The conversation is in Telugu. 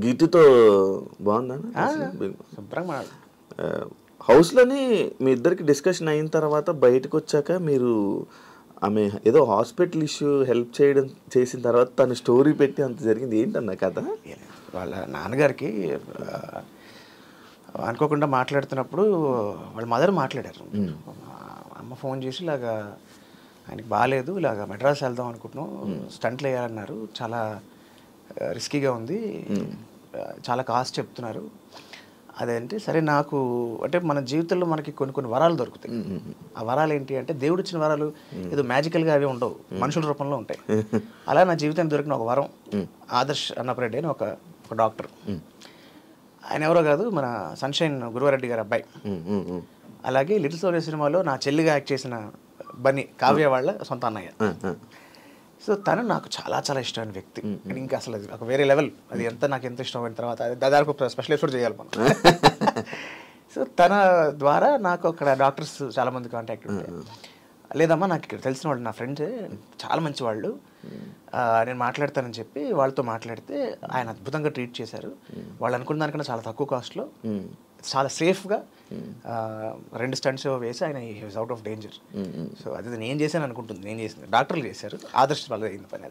గీతుతో బాగుందా? శుభ్రంగా హౌస్లోని మీ ఇద్దరికి డిస్కషన్ అయిన తర్వాత బయటకు వచ్చాక మీరు ఆమె ఏదో హాస్పిటల్ ఇష్యూ హెల్ప్ చేసిన తర్వాత తను స్టోరీ పెట్టి అంత జరిగింది ఏంటన్నా కథ? వాళ్ళ నాన్నగారికి అనుకోకుండా మాట్లాడుతున్నప్పుడు వాళ్ళ మదర్ మాట్లాడారు. అమ్మ ఫోన్ చేసి ఇలాగా ఆయనకి బాగాలేదు, ఇలాగ మెడ్రాస్ వెళ్దాం అనుకుంటున్నాం, స్టంట్లు వేయాలన్నారు, చాలా రిస్కీగా ఉంది, చాలా కాస్ట్ చెప్తున్నారు. అదేంటి సరే నాకు అంటే మన జీవితంలో మనకి కొన్ని కొన్ని వరాలు దొరుకుతాయి. ఆ వరాలు ఏంటి అంటే దేవుడు ఇచ్చిన వరాలు ఏదో మ్యాజికల్గా అవి ఉండవు, మనుషుల రూపంలో ఉంటాయి. అలా నా జీవితం దొరికిన ఒక వరం ఆదర్శ్ అన్నపరెడ్డి అని ఒక డాక్టర్. ఆయన ఎవరో కాదు, మన సన్షైన్ గురువారెడ్డి గారి అబ్బాయి. అలాగే లిటిల్ సోనే సినిమాలో నా చెల్లిగా యాక్ట్ చేసిన బన్నీ కావ్య వాళ్ళ సొంత అన్నయ్య. సో తను నాకు చాలా చాలా ఇష్టమైన వ్యక్తి. ఇంకా అసలు అది ఒక వేరే లెవెల్. అది నాకు ఎంత ఇష్టమైన తర్వాత అది దాదాపు స్పెషల్ ఎపిసోడ్ చేయాలి మనం. సో తన ద్వారా నాకు అక్కడ డాక్టర్స్ చాలామంది కాంటాక్ట్ ఉంటాయి. లేదమ్మా నాకు ఇక్కడ తెలిసిన వాళ్ళు, నా ఫ్రెండ్సే చాలా మంచి వాళ్ళు, నేను మాట్లాడతానని చెప్పి వాళ్ళతో మాట్లాడితే ఆయన అద్భుతంగా ట్రీట్ చేశారు. వాళ్ళు అనుకున్న దానికన్నా చాలా తక్కువ కాస్ట్లో చాలా సేఫ్గా 2 స్టంట్స్ వేసి ఆయన is out of danger. So అది నేను చేశాను అనుకుంటుంది, నేను చేసింది డాక్టర్లు చేశారు, ఆదర్శ్ వాళ్ళు అయింది పని.